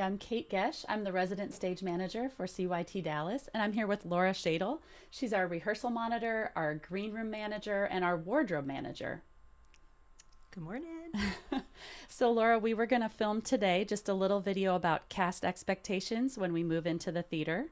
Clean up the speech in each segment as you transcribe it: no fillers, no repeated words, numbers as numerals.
I'm Kate Gesh. I'm the resident stage manager for CYT Dallas, and I'm here with Laura Shadle. She's our rehearsal monitor, our green room manager, and our wardrobe manager. Good morning. So Laura, we were going to film today just a little video about cast expectations when we move into the theater.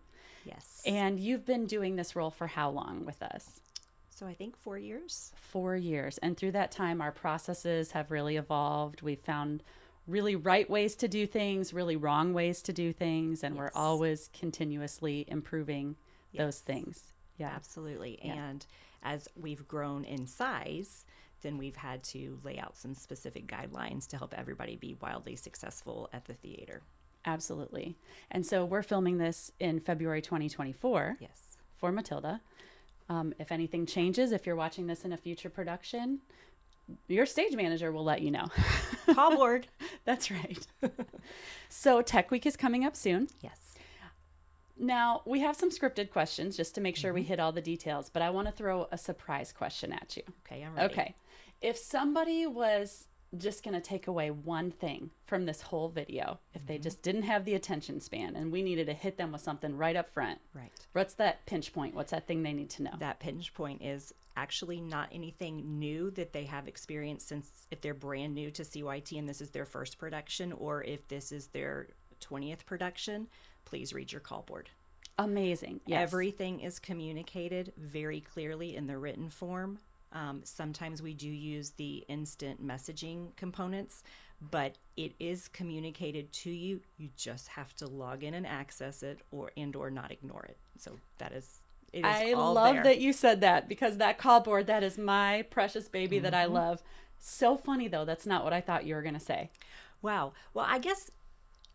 Yes. And you've been doing this role for how long with us? So I think 4 years. 4 years. And through that time, our processes have really evolved. We've found really right ways to do things, really wrong ways to do things, and we're always continuously improving those things. Yeah, absolutely. Yeah. And as we've grown in size, then we've had to lay out some specific guidelines to help everybody be wildly successful at the theater. Absolutely. And so we're filming this in February 2024 for Matilda. If anything changes, if you're watching this in a future production, your stage manager will let you know. Call board. That's right. So Tech Week is coming up soon. Yes. Now, we have some scripted questions just to make sure we hit all the details, but I want to throw a surprise question at you. Okay, I'm ready. Okay. If somebody was just going to take away one thing from this whole video, if they just didn't have the attention span and we needed to hit them with something right up front, right? What's that pinch point? What's that thing they need to know? That pinch point is actually not anything new that they have experienced since if they're brand new to CYT and this is their first production, or if this is their 20th production, please read your call board. Amazing. Yes. Everything is communicated very clearly in the written form. Sometimes we do use the instant messaging components, but it is communicated to you. You just have to log in and access it or not ignore it. So it is I all love there. that you said that, because that call board, that is my precious baby that I love. So funny though. That's not what I thought you were going to say. Wow. Well, I guess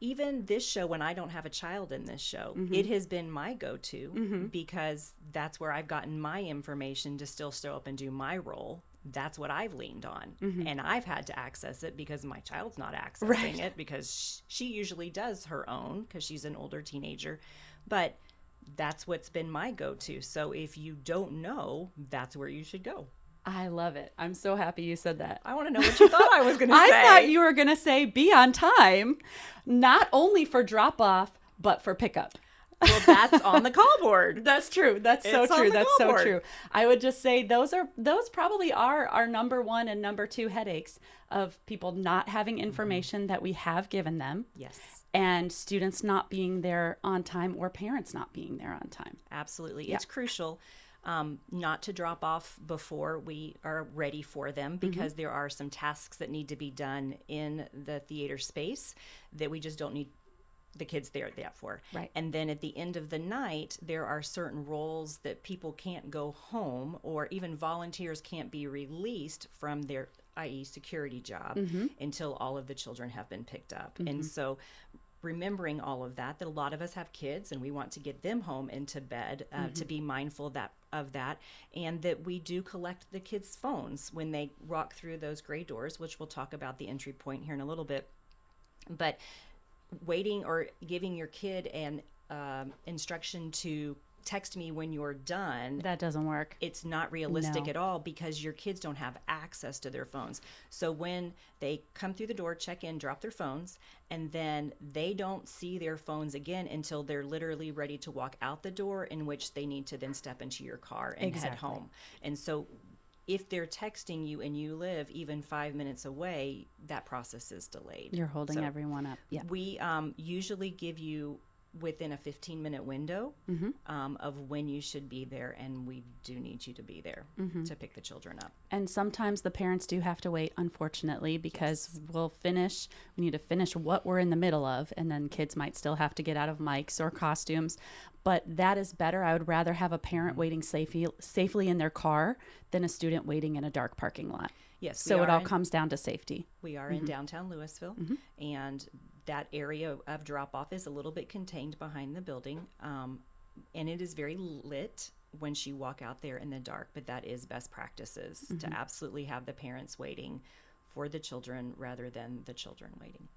even this show, when I don't have a child in this show, it has been my go-to because that's where I've gotten my information to still show up and do my role. That's what I've leaned on. And I've had to access it because my child's not accessing it, because she usually does her own because she's an older teenager. But that's what's been my go-to. So if you don't know, that's where you should go. I love it. I'm so happy you said that. I want to know what you thought I was going to say. I thought you were going to say be on time, not only for drop off, but for pickup. Well, that's on the call board. That's true. That's so It's on true. the That's call so board. true. I would just say those probably are our number one and number two headaches of people not having information that we have given them. Yes. And students not being there on time, or parents not being there on time. Absolutely. Yeah. It's crucial not to drop off before we are ready for them, because there are some tasks that need to be done in the theater space that we just don't need the kids there for. Right. And then at the end of the night, there are certain roles that people can't go home, or even volunteers can't be released from their, i.e. security job, until all of the children have been picked up. And so remembering all of that a lot of us have kids and we want to get them home into bed, to be mindful of that, and that we do collect the kids' phones when they walk through those gray doors, which we'll talk about the entry point here in a little bit. But waiting or giving your kid an instruction to text me when you're done, That doesn't work. it's not realistic No. at all, because your kids don't have access to their phones. So when they come through the door, check in, drop their phones, and then they don't see their phones again until they're literally ready to walk out the door, in which they need to then step into your car and head Exactly. home. And so if they're texting you and you live even 5 minutes away, that process is delayed. You're holding So everyone up. Yeah. we usually give you within a 15-minute window of when you should be there, and we do need you to be there to pick the children up. And sometimes the parents do have to wait, unfortunately, because we need to finish what we're in the middle of, and then kids might still have to get out of mics or costumes. But that is better. I would rather have a parent waiting safely in their car than a student waiting in a dark parking lot. Yes. So it all comes down to safety. We are in downtown Louisville, and that area of drop-off is a little bit contained behind the building, and it is very lit once you walk out there in the dark, but that is best practices to absolutely have the parents waiting for the children rather than the children waiting.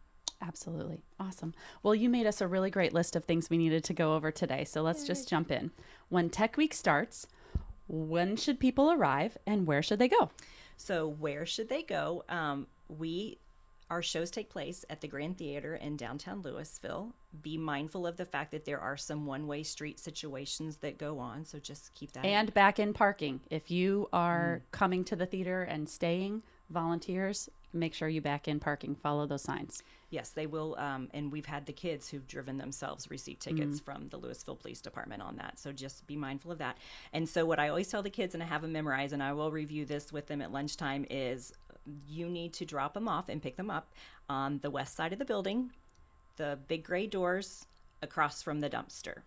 Absolutely. Awesome. Well, you made us a really great list of things we needed to go over today. So let's just jump in. When Tech Week starts, when should people arrive and where should they go? So where should they go? We Our shows take place at the Grand Theater in downtown Louisville. Be mindful of the fact that there are some one-way street situations that go on, so just keep that. And back in parking. If you are coming to the theater and staying, volunteers, make sure you back in parking. Follow those signs. Yes, they will. And we've had the kids who've driven themselves receive tickets from the Louisville Police Department on that. So just be mindful of that. And so what I always tell the kids, and I have them memorize, and I will review this with them at lunchtime, is you need to drop them off and pick them up on the west side of the building, the big gray doors across from the dumpster.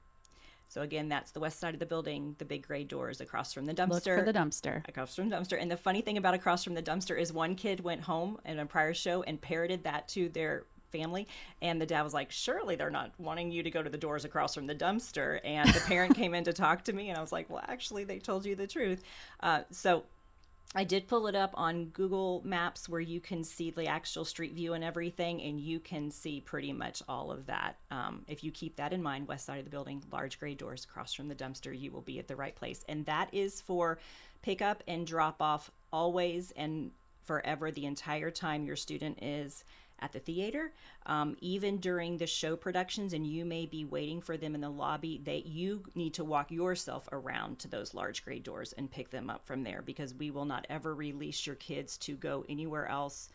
So again, that's the west side of the building, the big gray doors across from the dumpster. Look for the dumpster. Across from the dumpster. And the funny thing about across from the dumpster is one kid went home in a prior show and parroted that to their family, and the dad was like, surely they're not wanting you to go to the doors across from the dumpster. And the parent came in to talk to me, and I was like, well, actually, they told you the truth. So I did pull it up on Google Maps where you can see the actual street view and everything, and you can see pretty much all of that. If you keep that in mind, west side of the building, large gray doors across from the dumpster, you will be at the right place. And that is for pickup and drop off always and forever, the entire time your student is at the theater, even during the show productions, and you may be waiting for them in the lobby, you need to walk yourself around to those large gray doors and pick them up from there, because we will not ever release your kids to go anywhere else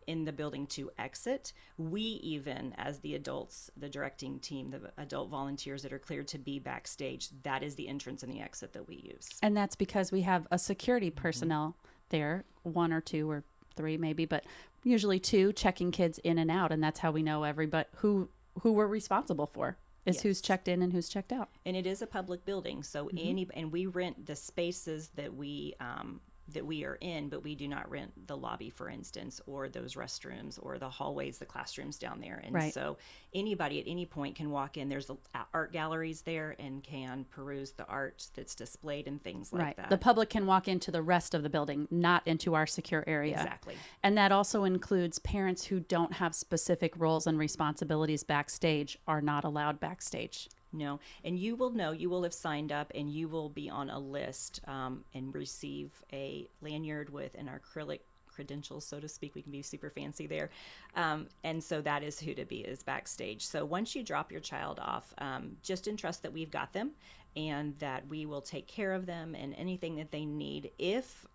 in the building to exit. We even, as the adults, the directing team, the adult volunteers that are cleared to be backstage, that is the entrance and the exit that we use. And that's because we have a security personnel there, one or two or three maybe, but usually two, checking kids in and out. And that's how we know everybody who we're responsible for is who's checked in and who's checked out. And it is a public building, so and we rent the spaces that we are in, but we do not rent the lobby, for instance, or those restrooms or the hallways, the classrooms down there. And so anybody at any point can walk in. There's art galleries there and can peruse the art that's displayed and things like that. The public can walk into the rest of the building, not into our secure area. Exactly. And that also includes parents who don't have specific roles and responsibilities backstage are not allowed backstage. No, and you will have signed up, and you will be on a list and receive a lanyard with an acrylic credentials, so to speak. We can be super fancy there. And so that is who to be, is backstage. So once you drop your child off, just entrust that we've got them and that we will take care of them and anything that they need. If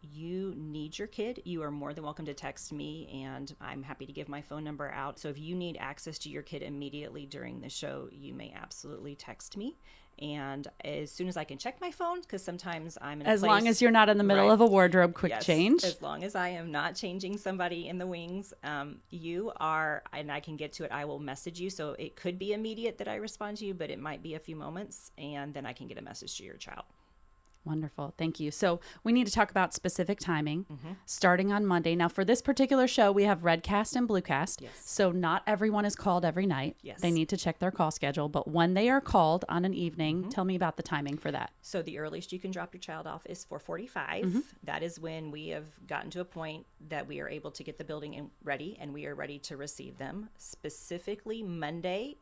you need your kid, you are more than welcome to text me, and I'm happy to give my phone number out. So if you need access to your kid immediately during the show, you may absolutely text me. And as soon as I can check my phone, because sometimes I'm in a As place, long as you're not in the middle of a wardrobe quick change. As long as I am not changing somebody in the wings, you are, and I can get to it, I will message you. So it could be immediate that I respond to you, but it might be a few moments, and then I can get a message to your child. Wonderful. Thank you. So we need to talk about specific timing starting on Monday. Now, for this particular show, we have Redcast and Bluecast. Yes. So not everyone is called every night. Yes. They need to check their call schedule. But when they are called on an evening, tell me about the timing for that. So the earliest you can drop your child off is 4:45. That is when we have gotten to a point that we are able to get the building ready, and we are ready to receive them. Specifically Monday,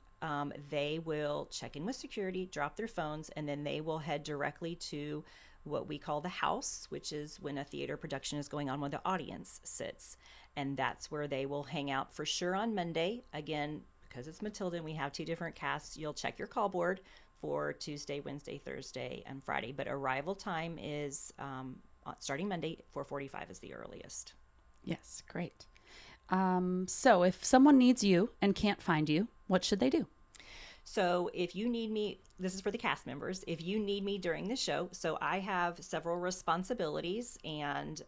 they will check in with security, drop their phones, and then they will head directly to what we call the house, which is when a theater production is going on, where the audience sits. And that's where they will hang out for sure on Monday. Again, because it's Matilda and we have two different casts, you'll check your call board for Tuesday, Wednesday, Thursday, and Friday. But arrival time is starting Monday, 4:45 is the earliest. Yes, great. So if someone needs you and can't find you, what should they do? So if you need me, this is for the cast members, if you need me during the show, so I have several responsibilities and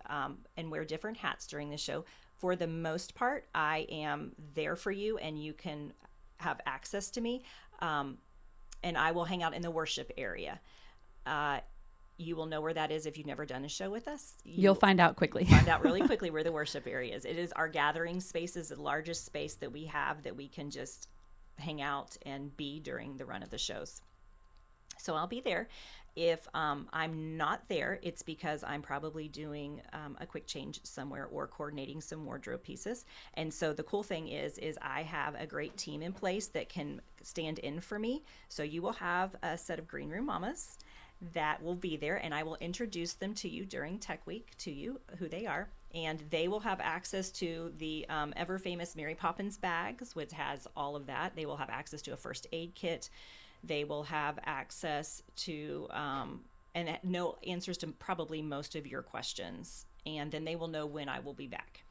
wear different hats during the show. For the most part, I am there for you and you can have access to me, and I will hang out in the worship area. You will know where that is if you've never done a show with us. You'll find out quickly. Find out really quickly where the worship area is. It is our gathering space, is the largest space that we have that we can just hang out and be during the run of the shows. So I'll be there. If I'm not there, it's because I'm probably doing a quick change somewhere or coordinating some wardrobe pieces. And so the cool thing is I have a great team in place that can stand in for me. So you will have a set of green room mamas, that will be there, and I will introduce them to you during Tech Week, to you, who they are. And they will have access to the ever famous Mary Poppins bags, which has all of that. They will have access to a first aid kit. They will have access to and know answers to probably most of your questions. And then they will know when I will be back.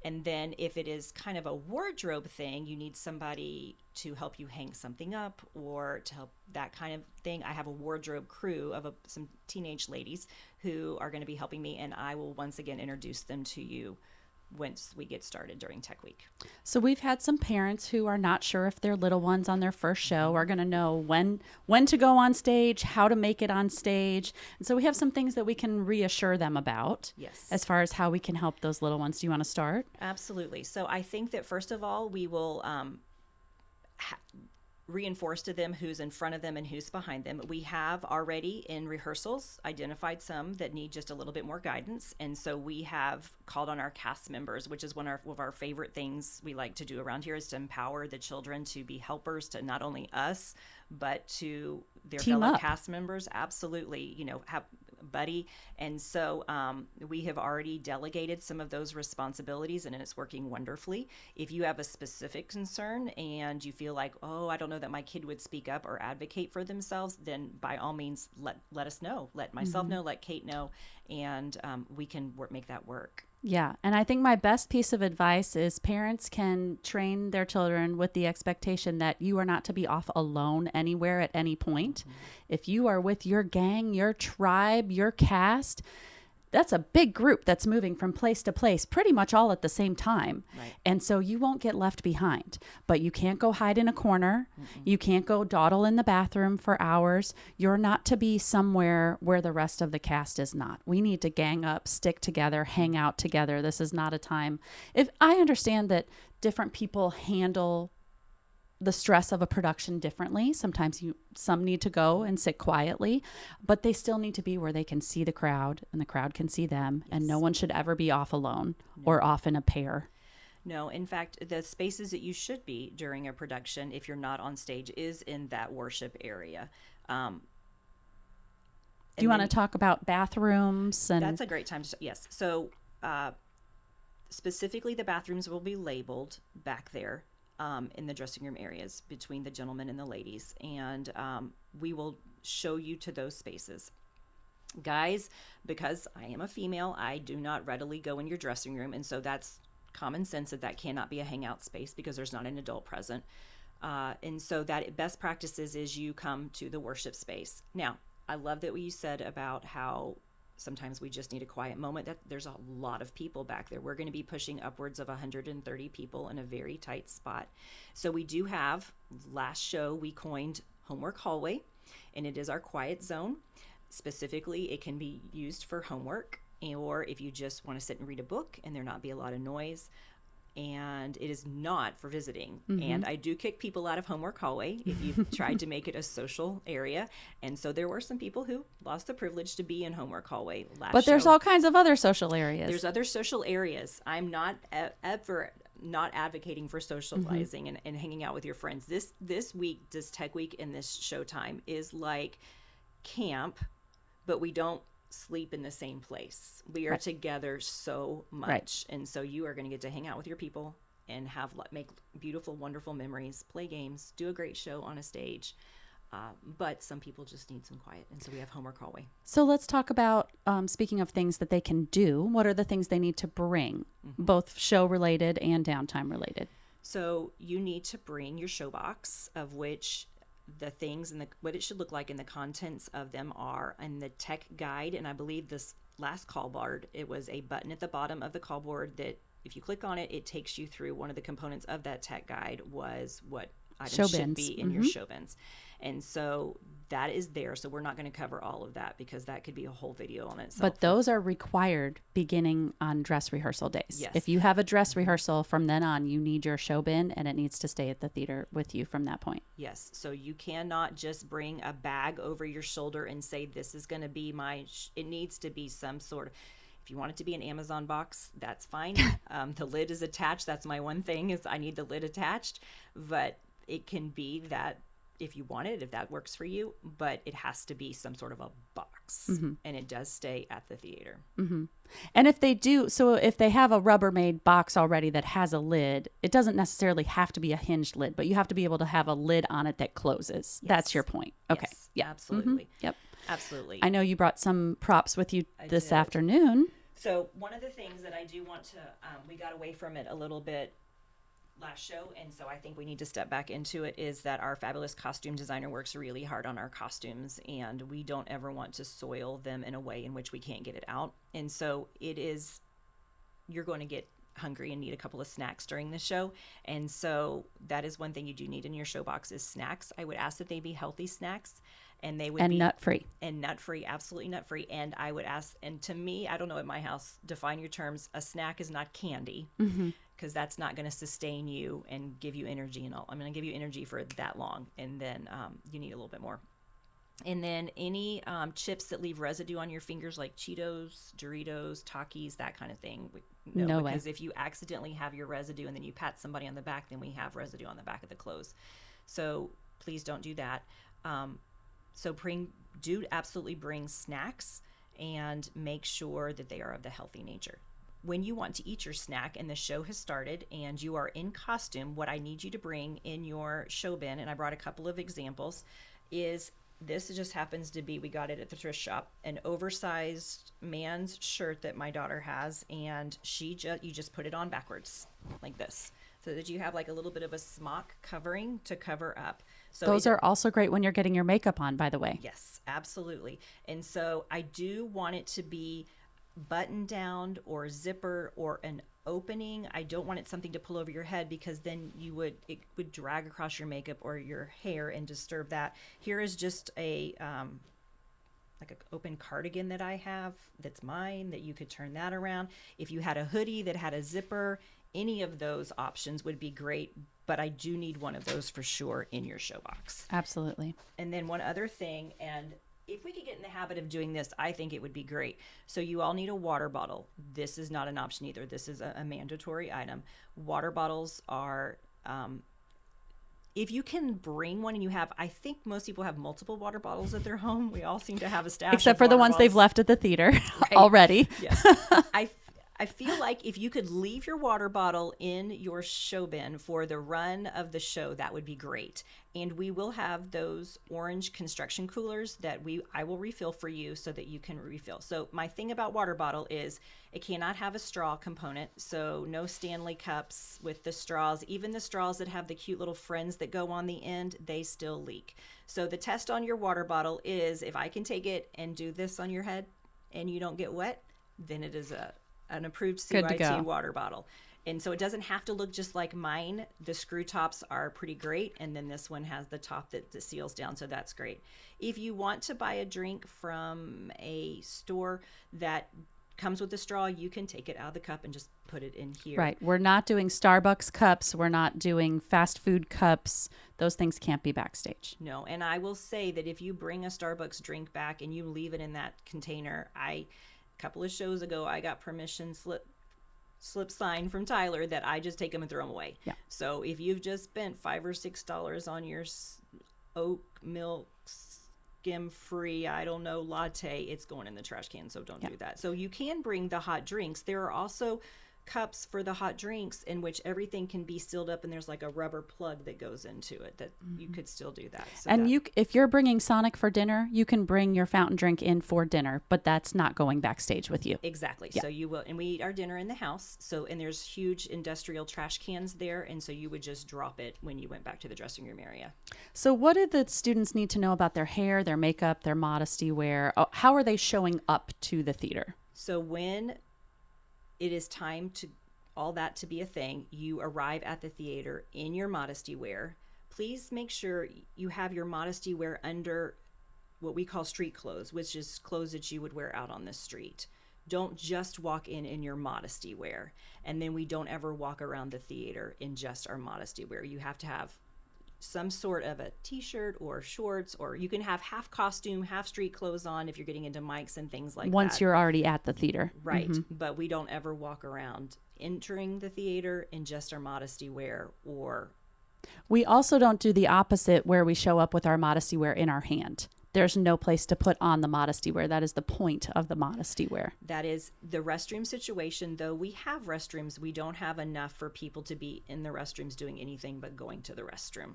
And then if it is kind of a wardrobe thing, you need somebody to help you hang something up or to help that kind of thing. I have a wardrobe crew of some teenage ladies who are going to be helping me, and I will once again introduce them to you once we get started during Tech Week. So we've had some parents who are not sure if their little ones on their first show are going to know when to go on stage, how to make it on stage. And so we have some things that we can reassure them about. Yes. As far as how we can help those little ones. Do you want to start? Absolutely. So I think that first of all, we will reinforce to them who's in front of them and who's behind them. We have already in rehearsals identified some that need just a little bit more guidance. And so we have called on our cast members, which is one of our favorite things we like to do around here, is to empower the children to be helpers to not only us, but to their Team fellow up. cast members. Absolutely. Have buddy. And so we have already delegated some of those responsibilities, and it's working wonderfully. If you have a specific concern and you feel like, oh, I don't know that my kid would speak up or advocate for themselves, then by all means, let us know. Let myself know, let Kate know, and we can make that work. Yeah. And I think my best piece of advice is parents can train their children with the expectation that you are not to be off alone anywhere at any point. Mm-hmm. If you are with your gang, your tribe, your cast, that's a big group that's moving from place to place pretty much all at the same time. Right. And so you won't get left behind. But you can't go hide in a corner. Mm-hmm. You can't go dawdle in the bathroom for hours. You're not to be somewhere where the rest of the cast is not. We need to gang up, stick together, hang out together. This is not a time. If I understand that different people handle the stress of a production differently. Sometimes some need to go and sit quietly, but they still need to be where they can see the crowd and the crowd can see them. Yes. And no one should ever be off alone or off in a pair. No, in fact, the spaces that you should be during a production, if you're not on stage, is in that worship area. Do you want to talk about bathrooms? And that's a great time to, yes. So specifically, the bathrooms will be labeled back there. In the dressing room areas between the gentlemen and the ladies. And we will show you to those spaces. Guys, because I am a female, I do not readily go in your dressing room. And so that's common sense that cannot be a hangout space because there's not an adult present. And so that best practices is you come to the worship space. Now, I love that what you said about how sometimes we just need a quiet moment. That there's a lot of people back there. We're going to be pushing upwards of 130 people in a very tight spot. So we do have, last show we coined homework hallway, and it is our quiet zone. Specifically, it can be used for homework, or if you just want to sit and read a book and there not be a lot of noise. And it is not for visiting. Mm-hmm. And I do kick people out of homework hallway if you've tried to make it a social area. And so there were some people who lost the privilege to be in homework hallway last But there's show. all kinds of other social areas. There's other social areas. I'm not ever not advocating for socializing mm-hmm. and hanging out with your friends. This week, this Tech Week and this showtime is like camp, but we don't sleep in the same place. We are together so much. Right. And so you are going to get to hang out with your people and make beautiful, wonderful memories, play games, do a great show on a stage. But some people just need some quiet. And so we have homework hallway. So let's talk about, speaking of things that they can do, what are the things they need to bring, mm-hmm. both show related and downtime related? So you need to bring your show box, of which the things and what it should look like and the contents of them are in the tech guide. And I believe this last call board, it was a button at the bottom of the call board that if you click on it, it takes you through one of the components of that tech guide was what items should be in mm-hmm. your show bins. And so that is there. So we're not going to cover all of that because that could be a whole video on itself. But those are required beginning on dress rehearsal days. Yes. If you have a dress rehearsal from then on, you need your show bin and it needs to stay at the theater with you from that point. Yes. So you cannot just bring a bag over your shoulder and say, this is going to be it needs to be some sort of, if you want it to be an Amazon box, that's fine. The lid is attached. That's my one thing is I need the lid attached, but it can be that if you want it, if that works for you, but it has to be some sort of a box, and it does stay at the theater. And if they do, so if they have a Rubbermaid box already that has a lid, it doesn't necessarily have to be a hinged lid, but you have to be able to have a lid on it that closes. Yes. That's your point. Okay. Yes, Yeah. absolutely. Yep. Absolutely. I know you brought some props with you this did. afternoon. So one of the things that I do want to, we got away from it a little bit last show, and so I think we need to step back into it, is that our fabulous costume designer works really hard on our costumes, and we don't ever want to soil them in a way in which we can't get it out. And so you're going to get hungry and need a couple of snacks during the show, and so that is one thing you do need in your show box is snacks. I would ask that they be healthy snacks, and they would be nut-free. And nut-free, absolutely nut-free. And I would ask, and to me, I don't know at my house, define your terms. A snack is not candy, because that's not going to sustain you and give you energy and all. I'm going to give you energy for that long, and then you need a little bit more. And then any chips that leave residue on your fingers, like Cheetos, Doritos, Takis, that kind of thing. No way. Because if you accidentally have your residue and then you pat somebody on the back, then we have residue on the back of the clothes. So please don't do that. So do absolutely bring snacks, and make sure that they are of the healthy nature. When you want to eat your snack and the show has started and you are in costume, what I need you to bring in your show bin, and I brought a couple of examples, is this just happens to be, we got it at the thrift shop, an oversized man's shirt that my daughter has, and you just put it on backwards like this, so that you have like a little bit of a smock covering to cover up. So those are also great when you're getting your makeup on, by the way. Yes, absolutely. And so I do want it to be button down or zipper or an opening. I don't want it something to pull over your head, because then it would drag across your makeup or your hair and disturb that. Here is just a like an open cardigan that I have that's mine, that you could turn that around. If you had a hoodie that had a zipper, any of those options would be great, but I do need one of those for sure in your show box. Absolutely. And then one other thing, and if we could get in the habit of doing this, I think it would be great. So you all need a water bottle. This is not an option either. This is a mandatory item. Water bottles are, if you can bring one, and you have, I think most people have multiple water bottles at their home. We all seem to have a stash. Except for the ones they've left at the theater Right. already. Yes. I feel like if you could leave your water bottle in your show bin for the run of the show, that would be great. And we will have those orange construction coolers that I will refill for you so that you can refill. So my thing about water bottle is it cannot have a straw component. So no Stanley cups with the straws. Even the straws that have the cute little friends that go on the end, they still leak. So the test on your water bottle is, if I can take it and do this on your head and you don't get wet, then it is an approved CYT water bottle. And so it doesn't have to look just like mine. The screw tops are pretty great, and then this one has the top that seals down, so that's great. If you want to buy a drink from a store that comes with a straw, you can take it out of the cup and just put it in here. Right. We're not doing Starbucks cups. We're not doing fast food cups. Those things can't be Backstage. No, and I will say that if you bring a Starbucks drink back and you leave it in that container, a couple of shows ago, I got permission slip sign from Tyler that I just take them and throw them away. Yeah. So if you've just spent $5 or $6 on your oat milk skim free, I don't know, latte, it's going in the trash can. So don't do that. So you can bring the hot drinks. There are also cups for the hot drinks in which everything can be sealed up, and there's like a rubber plug that goes into it that you could still do that. So and if you're bringing Sonic for dinner, you can bring your fountain drink in for dinner, but that's not going Backstage with you. Exactly. Yeah. So you will, and we eat our dinner in the house. So, and there's huge industrial trash cans there. And so you would just drop it when you went back to the dressing room area. So what do the students need to know about their hair, their makeup, their modesty wear? How are they showing up to the theater? So when it is time to all that to be a thing, you arrive at the theater in your modesty wear. Please make sure you have your modesty wear under what we call street clothes, which is clothes that you would wear out on the street. Don't just walk in your modesty wear. And then we don't ever walk around the theater in just our modesty wear. You have to have some sort of a t-shirt or shorts, or you can have half costume, half street clothes on if you're getting into mics and things like that. Once you're already at the theater. Right. Mm-hmm. But we don't ever walk around entering the theater in just our modesty wear or We also don't do the opposite where we show up with our modesty wear in our hand. There's no place to put on the modesty wear. That is the point of the modesty wear. That is the restroom situation. Though we have restrooms, we don't have enough for people to be in the restrooms doing anything but going to the restroom.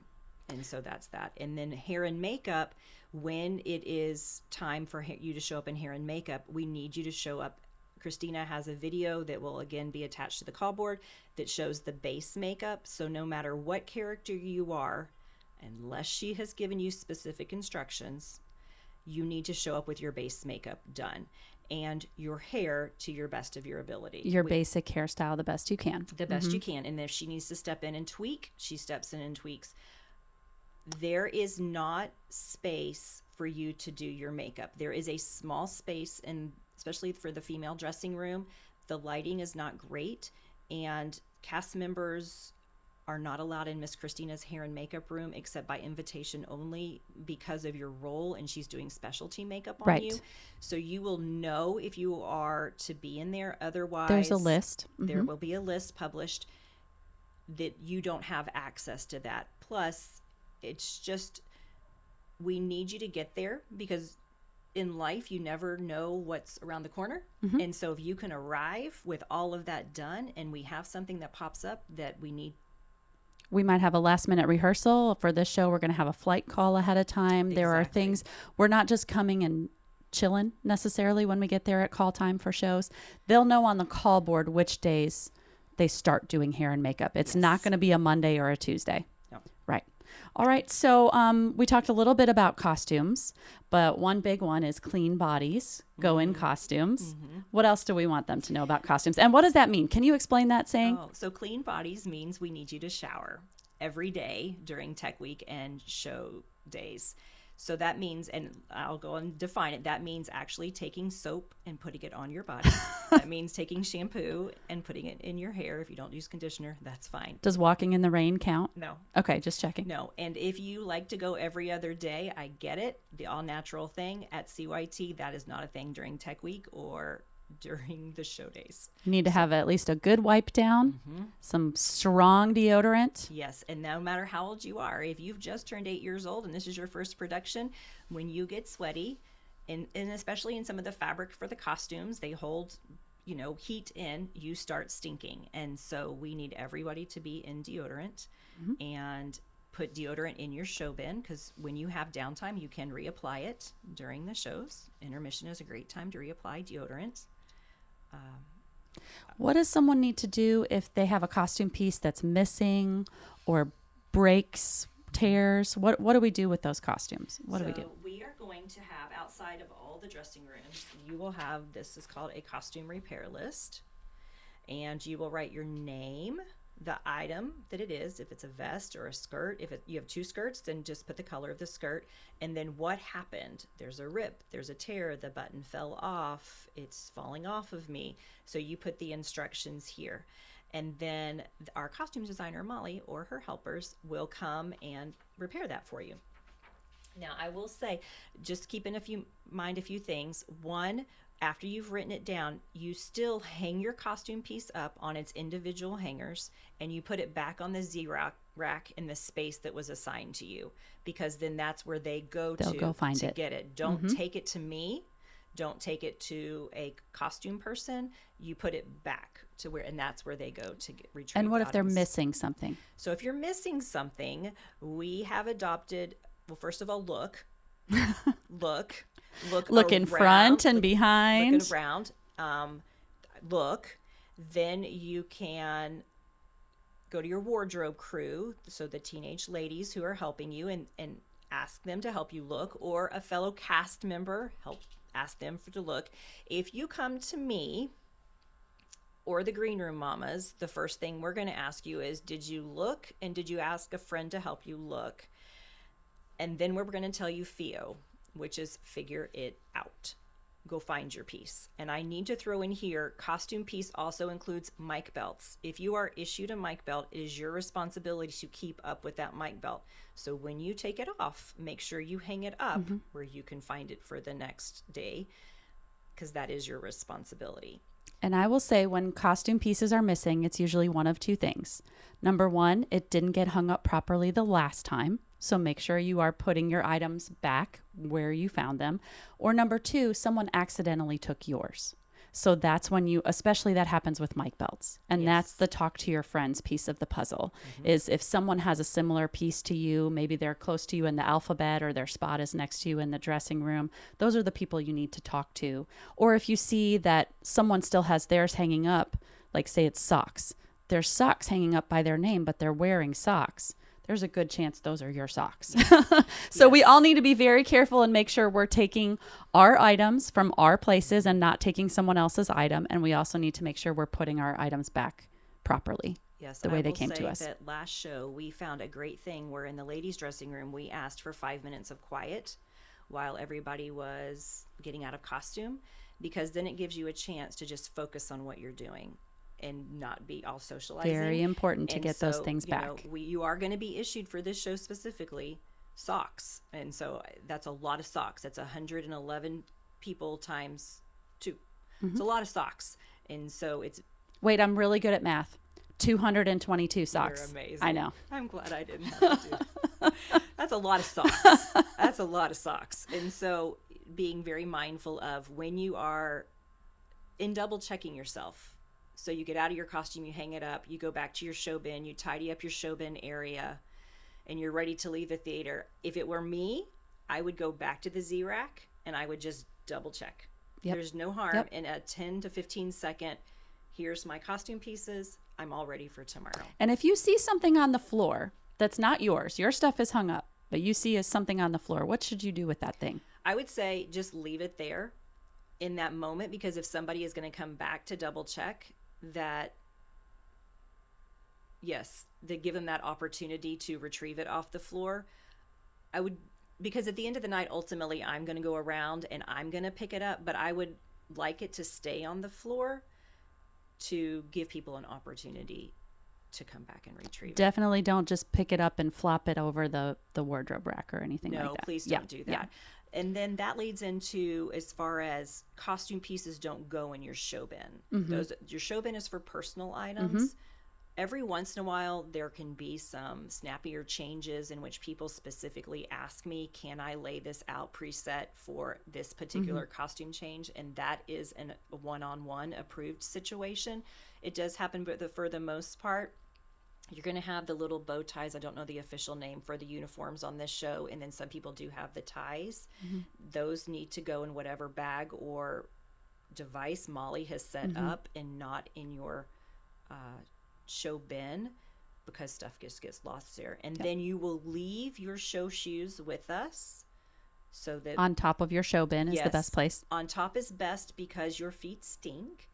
And so that's that. And then hair and makeup, when it is time for you to show up in hair and makeup, we need you to show up. Christina has a video that will again be attached to the call board that shows the base makeup. So no matter what character you are, unless she has given you specific instructions, you need to show up with your base makeup done and your hair to your best of your ability. Your basic hairstyle the best you can. The best you can. And if she needs to step in and tweak, she steps in and tweaks. There is not space for you to do your makeup. There is a small space, and especially for the female dressing room, the lighting is not great, and cast members are not allowed in Miss Christina's hair and makeup room except by invitation only because of your role, and she's doing specialty makeup on you. So you will know if you are to be in there. Otherwise, there's a list. There will be a list published that you don't have access to that. Plus, it's just, we need you to get there because in life, you never know what's around the corner. And so if you can arrive with all of that done and we have something that pops up that we need. We might have a last minute rehearsal for this show. We're going to have a flight call ahead of time. There are things, we're not just coming and chilling necessarily when we get there at call time for shows. They'll know on the call board which days they start doing hair and makeup. It's not going to be a Monday or a Tuesday. No. Right. All right. So we talked a little bit about costumes, but one big one is clean bodies go in costumes. What else do we want them to know about costumes? And what does that mean? Can you explain that saying? Oh, so clean bodies means we need you to shower every day during tech week and show days. So that means, and I'll go and define it, that means actually taking soap and putting it on your body. That means taking shampoo and putting it in your hair. If you don't use conditioner, that's fine. Does walking in the rain count? No. Okay, just checking. No. And if you like to go every other day, I get it. The all natural thing at CYT, that is not a thing during tech week or during the show days. You need to have at least a good wipe down, some strong deodorant. Yes, and no matter how old you are, if you've just turned 8 years old and this is your first production, when you get sweaty, and especially in some of the fabric for the costumes, they hold, heat in, you start stinking. And so we need everybody to be in deodorant and put deodorant in your show bin, because when you have downtime, you can reapply it during the shows. Intermission is a great time to reapply deodorant. What does someone need to do if they have a costume piece that's missing or breaks, tears? What do we do with those costumes? What do we do? We are going to have, outside of all the dressing rooms, you will have, this is called a costume repair list, and you will write your name, the item that it is, if it's a vest or a skirt. If you have two skirts, then just put the color of the skirt, and then what happened. There's a rip, there's a tear, the button fell off, it's falling off of me. So you put the instructions here, and then our costume designer Molly or her helpers will come and repair that for you. Now I will say, just keep in mind a few things. One, after you've written it down, you still hang your costume piece up on its individual hangers, and you put it back on the Z-rack in the space that was assigned to you, because then that's where they'll go find it. Get it. Don't take it to me. Don't take it to a costume person. You put it back to where, and that's where they go to retrieve. And what if they're missing something? So if you're missing something, we have adopted, well, first of all, look in around, front and behind. Look around. Look. Then you can go to your wardrobe crew, so the teenage ladies who are helping you, and ask them to help you look, or a fellow cast member, ask them to look. If you come to me or the green room mamas, the first thing we're going to ask you is, did you look, and did you ask a friend to help you look? And then we're going to tell you FIO, which is figure it out. Go find your piece. And I need to throw in here, costume piece also includes mic belts. If you are issued a mic belt, it is your responsibility to keep up with that mic belt. So when you take it off, make sure you hang it up where you can find it for the next day, because that is your responsibility. And I will say when costume pieces are missing, it's usually one of two things. Number one, it didn't get hung up properly the last time. So make sure you are putting your items back where you found them. Or number two, someone accidentally took yours. So that's when you, especially that happens with mic belts. And that's the talk to your friends piece of the puzzle, is if someone has a similar piece to you, maybe they're close to you in the alphabet or their spot is next to you in the dressing room, those are the people you need to talk to. Or if you see that someone still has theirs hanging up, like say it's socks, there's socks hanging up by their name, but they're wearing socks. There's a good chance those are your socks. So we all need to be very careful and make sure we're taking our items from our places and not taking someone else's item. And we also need to make sure we're putting our items back properly. Yes, the way they came to us. That last show, we found a great thing where in the ladies' dressing room, we asked for 5 minutes of quiet while everybody was getting out of costume, because then it gives you a chance to just focus on what you're doing and not be all socializing. Very important to get those things back. You are going to be issued for this show specifically socks. And so that's a lot of socks. That's 111 people times 2. It's a lot of socks. And so it's... Wait, I'm really good at math. 222 socks. You're amazing. I know. I'm glad I didn't have to do That's a lot of socks. That's a lot of socks. And so being very mindful of when you are in double checking yourself. So you get out of your costume, you hang it up, you go back to your show bin, you tidy up your show bin area, and you're ready to leave the theater. If it were me, I would go back to the Z-Rack and I would just double check. There's no harm in a 10 to 15 second, here's my costume pieces, I'm all ready for tomorrow. And if you see something on the floor that's not yours, your stuff is hung up, but you see something on the floor, what should you do with that thing? I would say just leave it there in that moment, because if somebody is going to come back to double check, that yes, they give them that opportunity to retrieve it off the floor. I would, because at the end of the night, ultimately, I'm going to go around and I'm going to pick it up, but I would like it to stay on the floor to give people an opportunity to come back and retrieve it. Definitely don't just pick it up and flop it over the wardrobe rack or anything like that. No, please don't do that. Yeah. And then that leads into, as far as costume pieces don't go in your show bin. Your show bin is for personal items. Every once in a while, there can be some snappier changes in which people specifically ask me, can I lay this out preset for this particular costume change? And that is a one-on-one approved situation. It does happen, but for the most part, you're going to have the little bow ties. I don't know the official name for the uniforms on this show. And then some people do have the ties. Those need to go in whatever bag or device Molly has set up, and not in your show bin, because stuff just gets lost there. And then you will leave your show shoes with us. So that on top of your show bin is the best place. On top is best because your feet stink,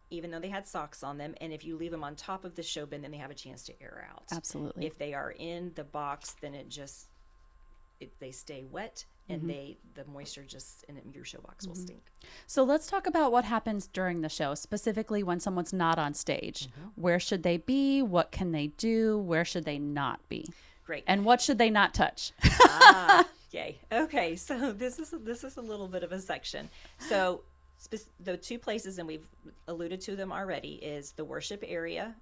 even though they had socks on them. And if you leave them on top of the show bin, then they have a chance to air out. Absolutely. If they are in the box, then they stay wet, and the moisture just in your show box will stink. So let's talk about what happens during the show, specifically when someone's not on stage. Where should they be? What can they do? Where should they not be? Great. And what should they not touch? Yay. Okay, so this is a little bit of a section. So the two places, and we've alluded to them already, is the worship area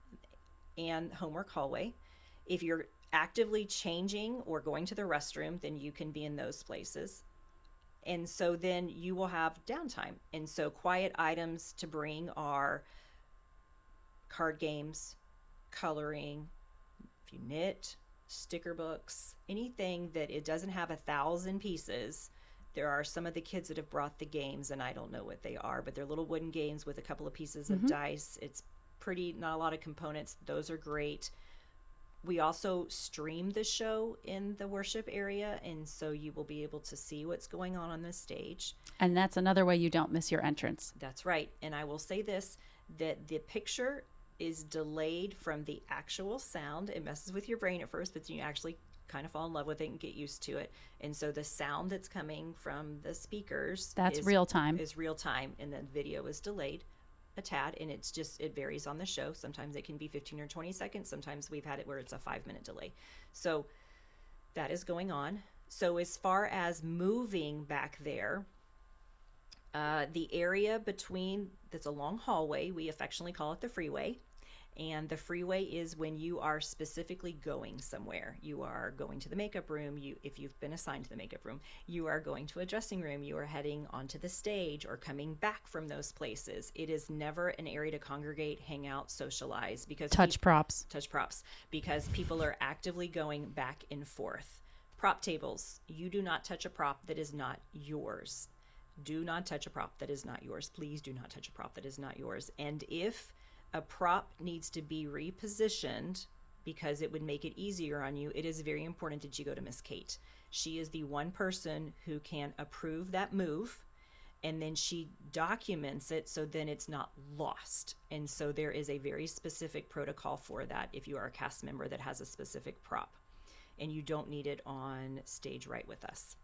and homework hallway. If you're actively changing or going to the restroom, then you can be in those places. And so then you will have downtime. And so quiet items to bring are card games, coloring, if you knit, sticker books, anything that it doesn't have 1,000 pieces. There are some of the kids that have brought the games, and I don't know what they are, but they're little wooden games with a couple of pieces of dice. It's pretty, not a lot of components. Those are great. We also stream the show in the worship area, and so you will be able to see what's going on the stage. And that's another way you don't miss your entrance. That's right. And I will say this, that the picture is delayed from the actual sound. It messes with your brain at first, but you actually kind of fall in love with it and get used to it. And so the sound that's coming from the speakers is real time, and the video is delayed a tad, and it varies on the show. Sometimes it can be 15 or 20 seconds. Sometimes we've had it where it's a 5-minute delay. So that is going on. So as far as moving back there, the area between that's a long hallway. We affectionately call it the freeway. And the freeway is when you are specifically going somewhere. You are going to the makeup room. If you've been assigned to the makeup room, you are going to a dressing room. You are heading onto the stage or coming back from those places. It is never an area to congregate, hang out, socialize, because touch props, because people are actively going back and forth. Prop tables. You do not touch a prop that is not yours. Do not touch a prop that is not yours. Please do not touch a prop that is not yours. And if a prop needs to be repositioned because it would make it easier on you, it is very important that you go to Miss Kate. She is the one person who can approve that move, and then she documents it so then it's not lost. And so there is a very specific protocol for that if you are a cast member that has a specific prop, and you don't need it on stage right with us.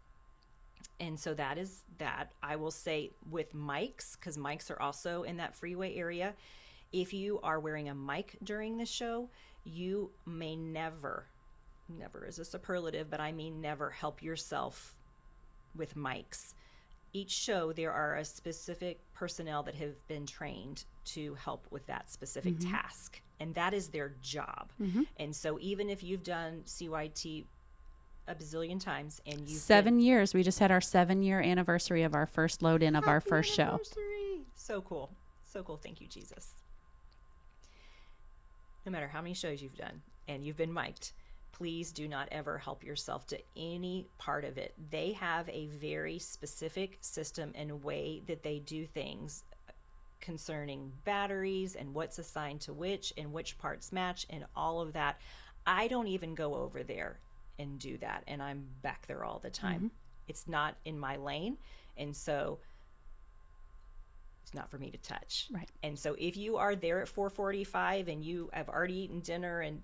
And so that is that. I will say with mics, because mics are also in that freeway area, if you are wearing a mic during the show, you may never is a superlative, but I mean never, help yourself with mics. Each show, there are a specific personnel that have been trained to help with that specific task, and that is their job. And so even if you've done CYT a bazillion times and you've 7 years, we just had our 7-year anniversary of our first load in of our first show. So cool. Thank you, Jesus. No matter how many shows you've done and you've been mic'd, please do not ever help yourself to any part of it. They have a very specific system and way that they do things concerning batteries and what's assigned to which and which parts match and all of that. I don't even go over there and do that, and I'm back there all the time. It's not in my lane, and so it's not for me to touch. Right. And so if you are there at 4:45 and you have already eaten dinner and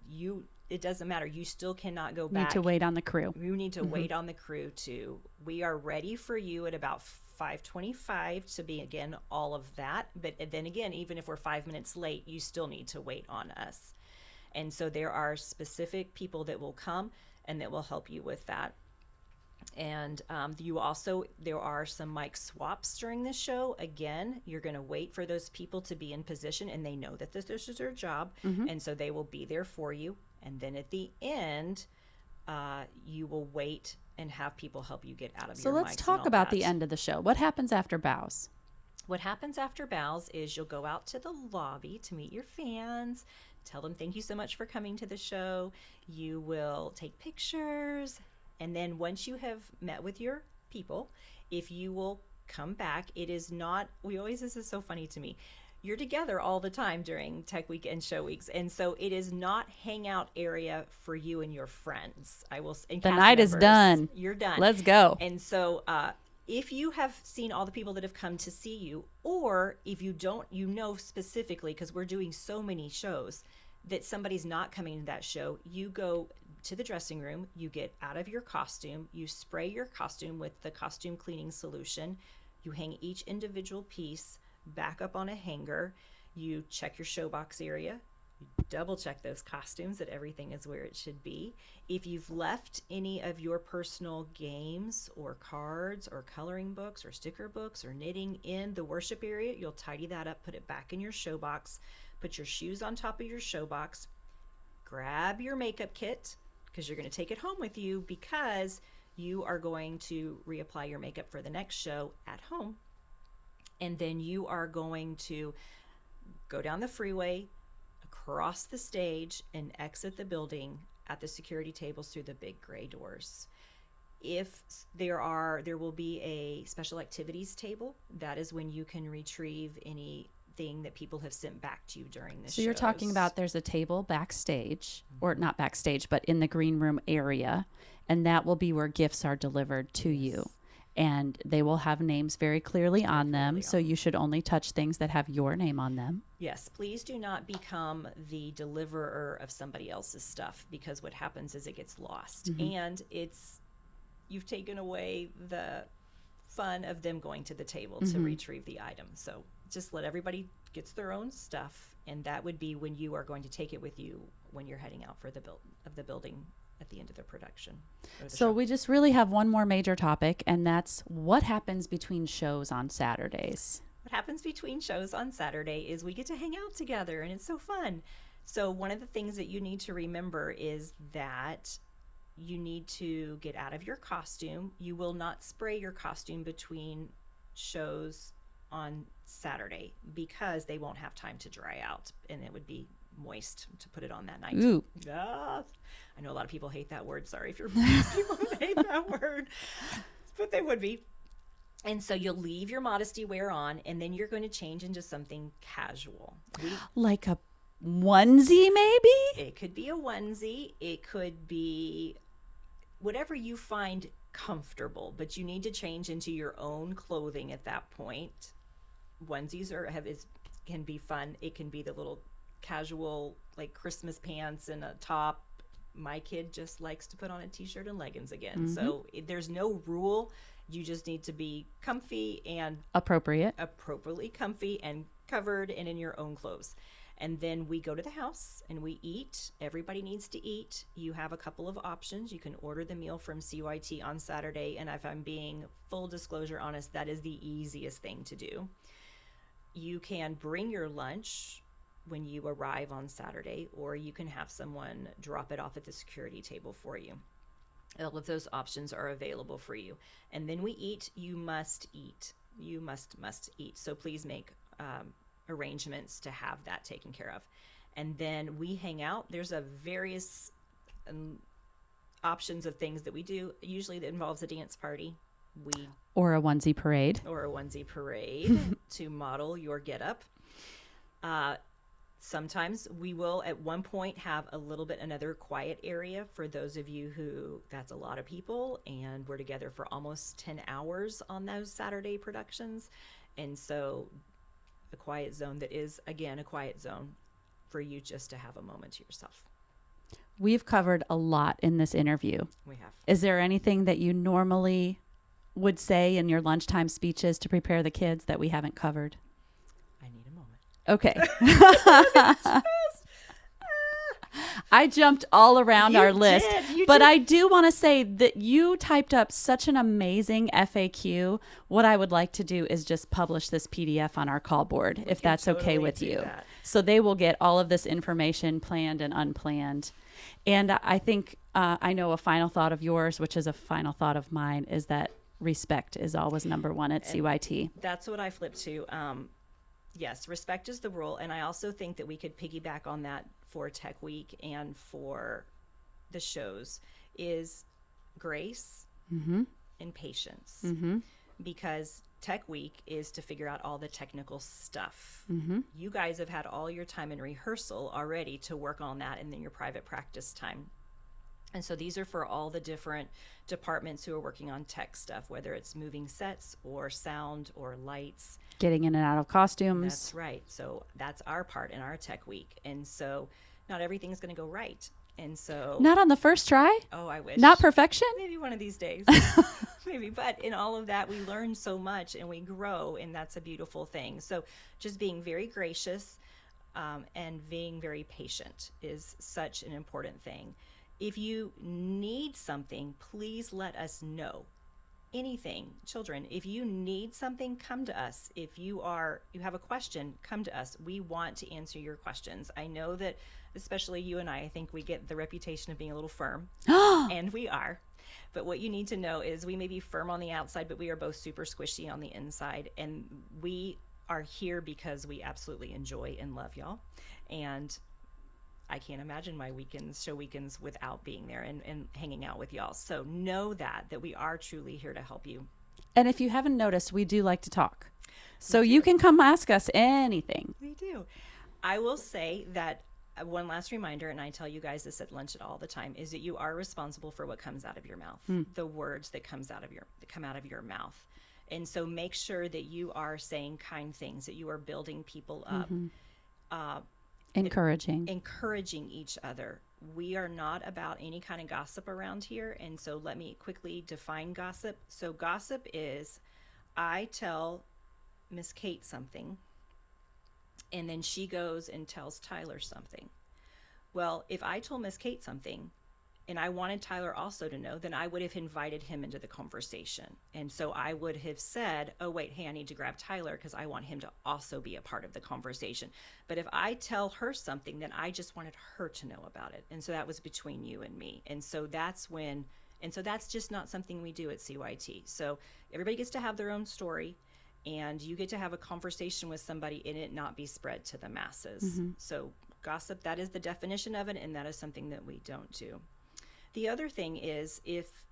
it doesn't matter. You still cannot go back. Need to wait on the crew. You need to wait on the crew too. We are ready for you at about 5:25 to be again all of that. But then again, even if we're 5 minutes late, you still need to wait on us. And so there are specific people that will come and that will help you with that. And there are some mic swaps during this show. Again, you're going to wait for those people to be in position, and they know that this is their job, and so they will be there for you. And then at the end, you will wait and have people help you get out of your mics. So let's talk about the end of the show. What happens after bows? What happens after bows is you'll go out to the lobby to meet your fans, tell them thank you so much for coming to the show. You will take pictures. And then once you have met with your people, if you will come back, this is so funny to me. You're together all the time during Tech Week and Show Weeks. And so it is not hangout area for you and your friends. The night is done. You're done. Let's go. And so if you have seen all the people that have come to see you, or if you don't, specifically, because we're doing so many shows, that somebody's not coming to that show, you go to the dressing room, you get out of your costume, you spray your costume with the costume cleaning solution, you hang each individual piece back up on a hanger, you check your showbox area, you double check those costumes that everything is where it should be. If you've left any of your personal games or cards or coloring books or sticker books or knitting in the worship area, you'll tidy that up, put it back in your showbox, put your shoes on top of your showbox, grab your makeup kit, because you're going to take it home with you, because you are going to reapply your makeup for the next show at home. And then you are going to go down the freeway, across the stage, and exit the building at the security tables through the big gray doors. If there will be a special activities table. That is when you can retrieve anything that people have sent back to you during the show. So you're talking about there's a table backstage, or not backstage, but in the green room area, and that will be where gifts are delivered to you. And they will have names very clearly on them, so you should only touch things that have your name on them. Yes, please do not become the deliverer of somebody else's stuff, because what happens is it gets lost. And you've taken away the fun of them going to the table to retrieve the item. So just let everybody gets their own stuff, and that would be when you are going to take it with you when you're heading out for the building at the end of the production. So we just really have one more major topic, and that's what happens between shows on Saturdays. what happens between shows on Saturday is we get to hang out together, and it's so fun. So one of the things that you need to remember is that you need to get out of your costume. You will not spray your costume between shows on Saturday because they won't have time to dry out, and it would be moist to put it on that night. Ooh. Ah, I know a lot of people hate that word. Sorry if you're people who hate that word, but they would be. And so you'll leave your modesty wear on, and then you're going to change into something casual. Like a onesie, maybe? It could be a onesie. It could be whatever you find comfortable, but you need to change into your own clothing at that point. Onesies can be fun. It can be the little casual, like Christmas pants and a top. My kid just likes to put on a t-shirt and leggings again. So there's no rule. You just need to be comfy and appropriately comfy and covered and in your own clothes. And then we go to the house and we eat. Everybody needs to eat. You have a couple of options. You can order the meal from CYT on Saturday. And if I'm being full disclosure honest, that is the easiest thing to do. You can bring your lunch when you arrive on Saturday, or you can have someone drop it off at the security table for you. All of those options are available for you. And then we eat. You must eat. You must eat. So please make arrangements to have that taken care of. And then we hang out. There's a various options of things that we do. Usually that involves a dance party. Or a onesie parade. To model your getup. Sometimes we will at one point have another quiet area for those of you who, that's a lot of people, and we're together for almost 10 hours on those Saturday productions. And so a quiet zone that is, again, a quiet zone for you just to have a moment to yourself. We've covered a lot in this interview. We have. Is there anything that you normally would say in your lunchtime speeches to prepare the kids that we haven't covered? I need a moment. Okay. I jumped all around our list, but I do want to say that you typed up such an amazing FAQ. What I would like to do is just publish this PDF on our call board, if that's okay with you. So they will get all of this information, planned and unplanned. And I think I know a final thought of yours, which is a final thought of mine, is that respect is always number one at CYT. That's what I flipped to. Yes, respect is the rule. And I also think that we could piggyback on that for Tech Week and for the shows is grace and patience. Because Tech Week is to figure out all the technical stuff. You guys have had all your time in rehearsal already to work on that, and then your private practice time. And so these are for all the different departments who are working on tech stuff, whether it's moving sets or sound or lights. Getting in and out of costumes. That's right. So that's our part in our Tech Week. And so not everything's going to go right. And so... Not on the first try? Oh, I wish. Not perfection? Maybe one of these days. Maybe. But in all of that, we learn so much and we grow, and that's a beautiful thing. So just being very gracious and being very patient is such an important thing. If you need something, please let us know. Anything, children, if you need something, come to us. If you have a question, come to us. We want to answer your questions. I know that especially you and I think we get the reputation of being a little firm, and we are. But what you need to know is we may be firm on the outside, but we are both super squishy on the inside, and we are here because we absolutely enjoy and love y'all. And I can't imagine my show weekends without being there and hanging out with y'all. So know that we are truly here to help you. And if you haven't noticed, we do like to talk. So you can come ask us anything. We do. I will say that one last reminder, and I tell you guys this at lunch all the time, is that you are responsible for what comes out of your mouth, the words that come out of your mouth. And so make sure that you are saying kind things, that you are building people up. Encouraging each other. We are not about any kind of gossip around here. And so let me quickly define gossip. So gossip is I tell Miss Kate something, and then she goes and tells Tyler something. Well, if I told Miss Kate something and I wanted Tyler also to know, then I would have invited him into the conversation. And so I would have said, oh, wait, hey, I need to grab Tyler because I want him to also be a part of the conversation. But if I tell her something, then I just wanted her to know about it. And so that was between you and me. And so that's just not something we do at CYT. So everybody gets to have their own story, and you get to have a conversation with somebody and it not be spread to the masses. So gossip, that is the definition of it, and that is something that we don't do. The other thing is, if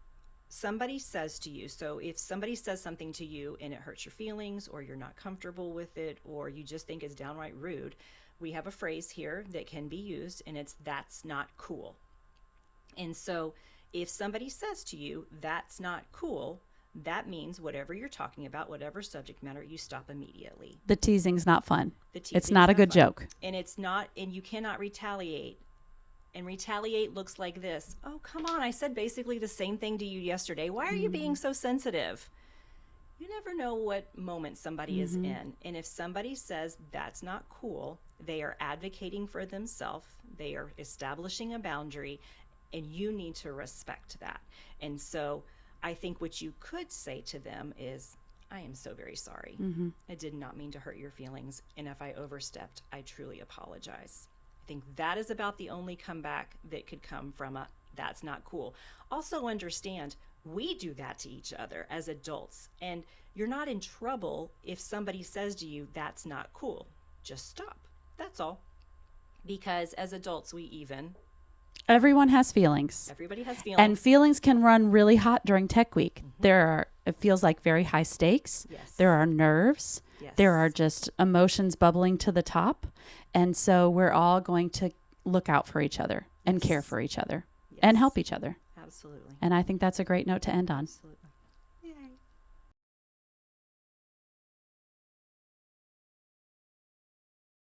somebody says to you, so if somebody says something to you and it hurts your feelings, or you're not comfortable with it, or you just think it's downright rude, we have a phrase here that can be used, and it's "that's not cool." And so if somebody says to you, "that's not cool," that means whatever you're talking about, whatever subject matter, you stop immediately. The teasing's not fun. It's It's not a good fun. joke. And it's not, and you cannot retaliate. And retaliate looks like this. Oh, come on. I said basically the same thing to you yesterday. Why are you being so sensitive? You never know what moment somebody is in. And if somebody says that's not cool, they are advocating for themselves. They are establishing a boundary, and you need to respect that. And so I think what you could say to them is, I am so very sorry. I did not mean to hurt your feelings. And if I overstepped, I truly apologize. I think that is about the only comeback that could come from a "that's not cool." Also understand, we do that to each other as adults, and you're not in trouble if somebody says to you, "that's not cool." Just stop. That's all. Because as adults, Everyone has feelings. everybody has feelings. And feelings can run really hot during Tech Week. It feels like very high stakes. Yes. There are nerves. Yes. There are just emotions bubbling to the top. And so we're all going to look out for each other and care for each other and help each other. Absolutely. And I think that's a great note to end on. Absolutely.